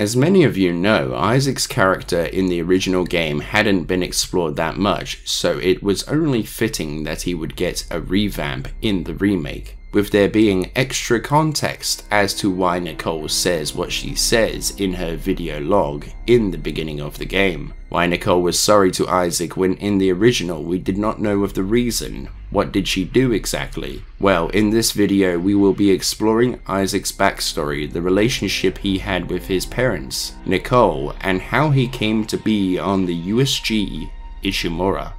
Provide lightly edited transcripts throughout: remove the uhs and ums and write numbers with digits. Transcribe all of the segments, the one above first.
As many of you know, Isaac's character in the original game hadn't been explored that much, so it was only fitting that he would get a revamp in the remake, with there being extra context as to why Nicole says what she says in her video log in the beginning of the game. Why Nicole was sorry to Isaac when in the original we did not know of the reason. What did she do exactly? Well, in this video we will be exploring Isaac's backstory, the relationship he had with his parents, Nicole, and how he came to be on the USG Ishimura.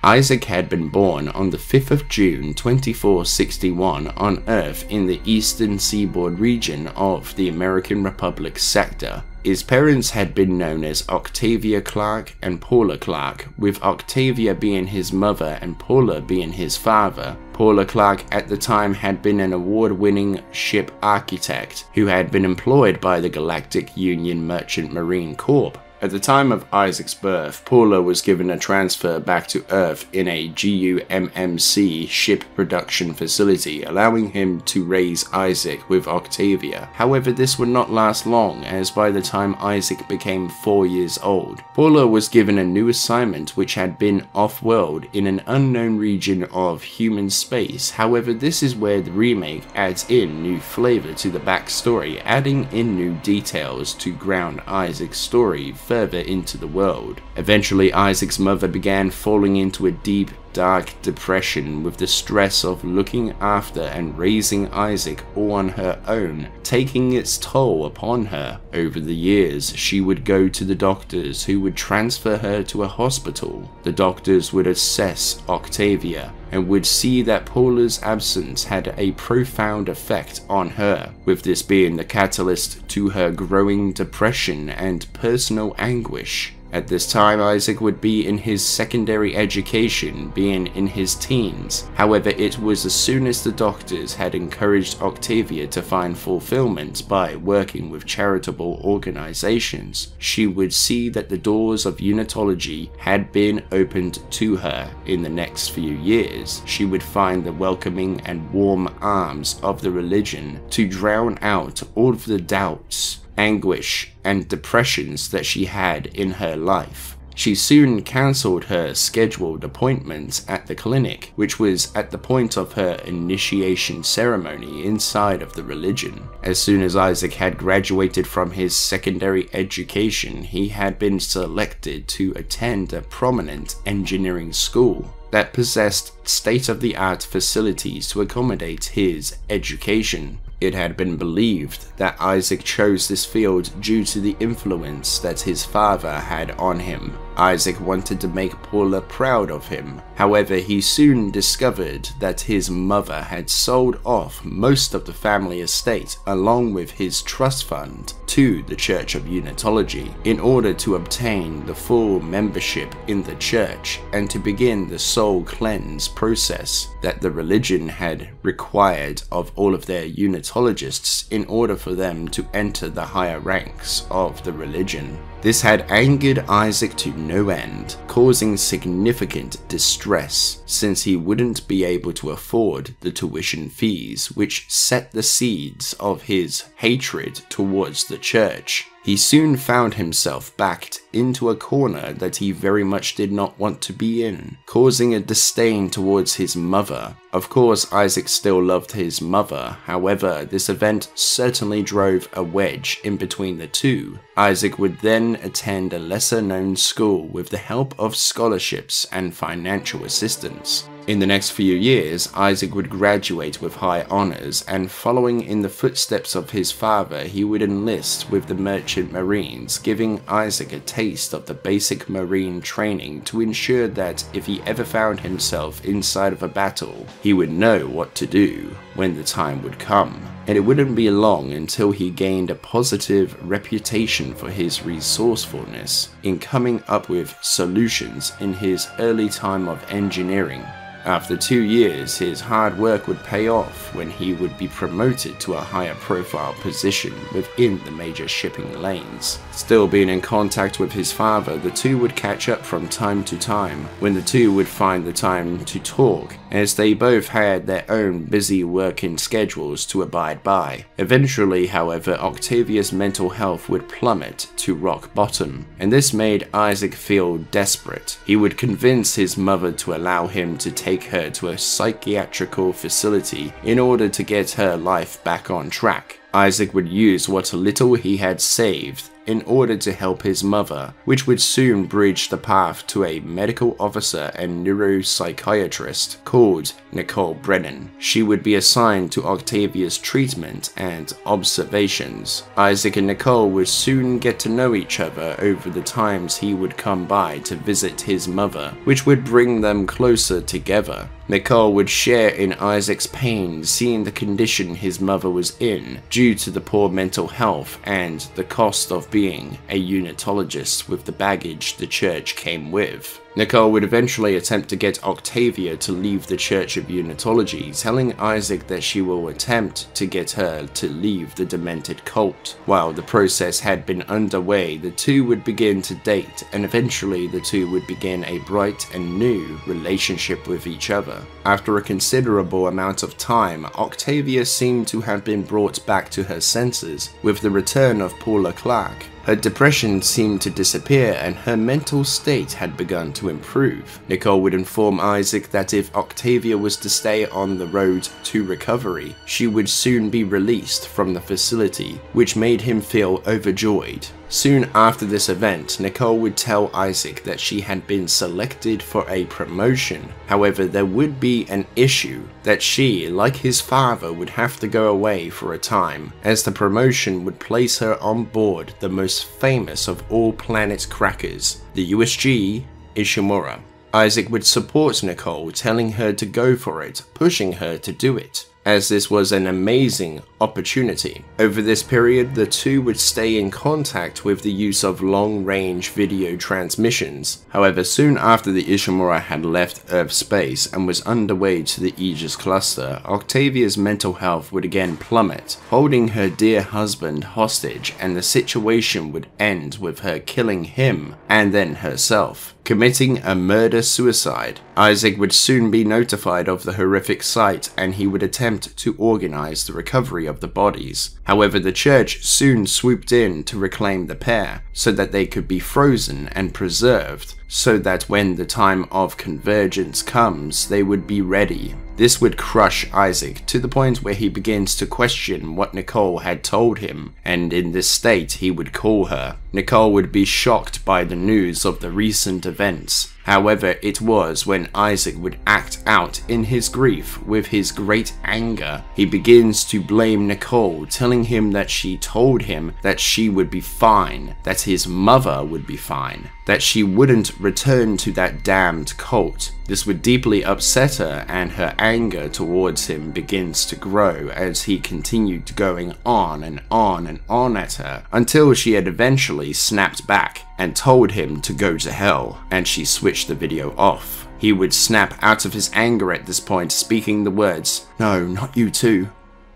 Isaac had been born on the 5th of June 2461 on Earth in the eastern seaboard region of the American Republic sector. His parents had been known as Octavia Clarke and Poul Clarke, with Octavia being his mother and Poul being his father. Poul Clarke at the time had been an award-winning ship architect who had been employed by the Galactic Union Merchant Marine Corps. At the time of Isaac's birth, Poul was given a transfer back to Earth in a GUMMC ship production facility, allowing him to raise Isaac with Octavia. However, this would not last long, as by the time Isaac became 4 years old, Poul was given a new assignment which had been off-world in an unknown region of human space. However, this is where the remake adds in new flavor to the backstory, adding in new details to ground Isaac's story further into the world. Eventually, Isaac's mother began falling into a deep, dark depression with the stress of looking after and raising Isaac all on her own, taking its toll upon her. Over the years, she would go to the doctors who would transfer her to a hospital. The doctors would assess Octavia and would see that Poul's absence had a profound effect on her, with this being the catalyst to her growing depression and personal anguish. At this time, Isaac would be in his secondary education, being in his teens. However, it was as soon as the doctors had encouraged Octavia to find fulfillment by working with charitable organizations, she would see that the doors of Unitology had been opened to her. In the next few years, she would find the welcoming and warm arms of the religion to drown out all of the doubts, anguish, and depressions that she had in her life. She soon cancelled her scheduled appointments at the clinic, which was at the point of her initiation ceremony inside of the religion. As soon as Isaac had graduated from his secondary education, he had been selected to attend a prominent engineering school that possessed state-of-the-art facilities to accommodate his education. It had been believed that Isaac chose this field due to the influence that his father had on him. Isaac wanted to make Poul proud of him. However, he soon discovered that his mother had sold off most of the family estate along with his trust fund to the Church of Unitology in order to obtain the full membership in the church and to begin the soul cleanse process that the religion had required of all of their Unitologists in order for them to enter the higher ranks of the religion. This had angered Isaac to no end, causing significant distress since he wouldn't be able to afford the tuition fees, which set the seeds of his hatred towards the church. He soon found himself backed into a corner that he very much did not want to be in, causing a disdain towards his mother. Of course, Isaac still loved his mother, however, this event certainly drove a wedge in between the two. Isaac would then attend a lesser-known school with the help of scholarships and financial assistance. In the next few years, Isaac would graduate with high honors, and following in the footsteps of his father, he would enlist with the Merchant Marines, giving Isaac a taste of the basic marine training to ensure that if he ever found himself inside of a battle, he would know what to do when the time would come. And it wouldn't be long until he gained a positive reputation for his resourcefulness in coming up with solutions in his early time of engineering. After 2 years, his hard work would pay off when he would be promoted to a higher profile position within the major shipping lanes. Still being in contact with his father, the two would catch up from time to time, when the two would find the time to talk, as they both had their own busy working schedules to abide by. Eventually, however, Octavia's mental health would plummet to rock bottom, and this made Isaac feel desperate. He would convince his mother to allow him to take her to a psychiatrical facility in order to get her life back on track. Isaac would use what little he had saved in order to help his mother, which would soon bridge the path to a medical officer and neuropsychiatrist called Nicole Brennan. She would be assigned to Octavia's treatment and observations. Isaac and Nicole would soon get to know each other over the times he would come by to visit his mother, which would bring them closer together. Nicole would share in Isaac's pain seeing the condition his mother was in due to the poor mental health and the cost of being a Unitologist with the baggage the church came with. Nicole would eventually attempt to get Octavia to leave the Church of Unitology, telling Isaac that she will attempt to get her to leave the demented cult. While the process had been underway, the two would begin to date, and eventually the two would begin a bright and new relationship with each other. After a considerable amount of time, Octavia seemed to have been brought back to her senses with the return of Poul Clarke. Her depression seemed to disappear and her mental state had begun to improve. Nicole would inform Isaac that if Octavia was to stay on the road to recovery, she would soon be released from the facility, which made him feel overjoyed. Soon after this event, Nicole would tell Isaac that she had been selected for a promotion. However, there would be an issue that she, like his father, would have to go away for a time, as the promotion would place her on board the most famous of all planet crackers, the USG Ishimura. Isaac would support Nicole, telling her to go for it, pushing her to do it, as this was an amazing opportunity. Over this period, the two would stay in contact with the use of long-range video transmissions. However, soon after the Ishimura had left Earth space and was underway to the Aegis cluster, Octavia's mental health would again plummet, holding her dear husband hostage, and the situation would end with her killing him and then herself, committing a murder-suicide. Isaac would soon be notified of the horrific sight, and he would attempt to organize the recovery of the bodies. However, the church soon swooped in to reclaim the pair, so that they could be frozen and preserved, so that when the time of convergence comes, they would be ready. This would crush Isaac to the point where he begins to question what Nicole had told him, and in this state he would call her. Nicole would be shocked by the news of the recent events. However, it was when Isaac would act out in his grief with his great anger. He begins to blame Nicole, telling him that she told him that she would be fine, that his mother would be fine, that she wouldn't return to that damned cult. This would deeply upset her, and her anger towards him begins to grow as he continued going on and on and on at her, until she had eventually snapped back and told him to go to hell, and she switched the video off. He would snap out of his anger at this point, speaking the words, "No, not you too."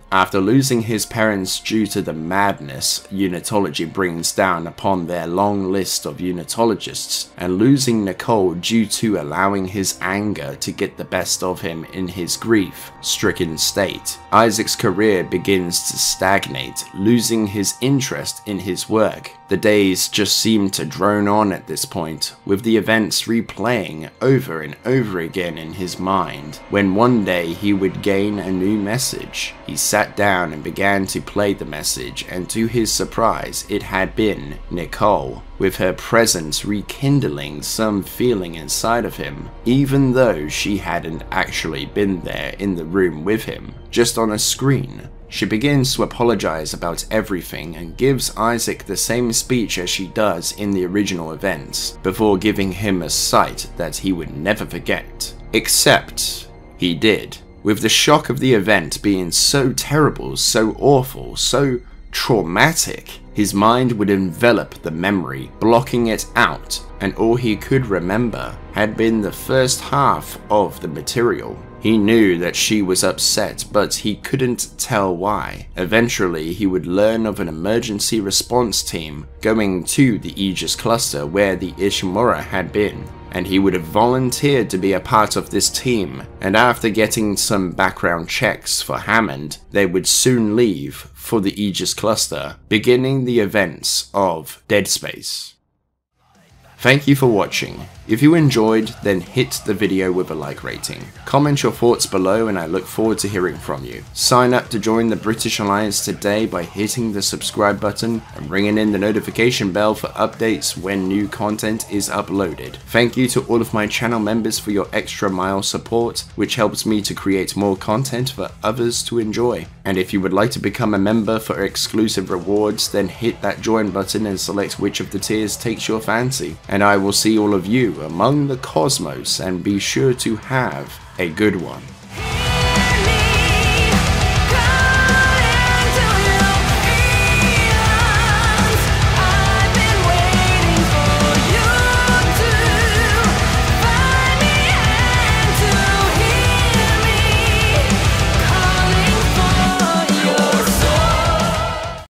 After losing his parents due to the madness Unitology brings down upon their long list of Unitologists, and losing Nicole due to allowing his anger to get the best of him in his grief-stricken state, Isaac's career begins to stagnate, losing his interest in his work. The days just seem to drone on at this point, with the events replaying over and over again in his mind, when one day he would gain a new message. He sat down and began to play the message, and to his surprise, it had been Nicole, with her presence rekindling some feeling inside of him, even though she hadn't actually been there in the room with him, just on a screen. She begins to apologize about everything and gives Isaac the same speech as she does in the original events, before giving him a sight that he would never forget. Except he did. With the shock of the event being so terrible, so awful, so traumatic, His mind would envelop the memory, blocking it out, and all he could remember had been the first half of the material. He knew that she was upset, but he couldn't tell why. Eventually, he would learn of an emergency response team going to the Aegis cluster where the Ishimura had been, and he would have volunteered to be a part of this team, and after getting some background checks for Hammond, they would soon leave for the Aegis cluster, beginning the events of Dead Space. Thank you for watching. If you enjoyed, then hit the video with a like rating. Comment your thoughts below and I look forward to hearing from you. Sign up to join the British Alliance today by hitting the subscribe button and ringing in the notification bell for updates when new content is uploaded. Thank you to all of my channel members for your extra mile support, which helps me to create more content for others to enjoy. And if you would like to become a member for exclusive rewards, then hit that join button and select which of the tiers takes your fancy. And I will see all of you among the cosmos, and be sure to have a good one.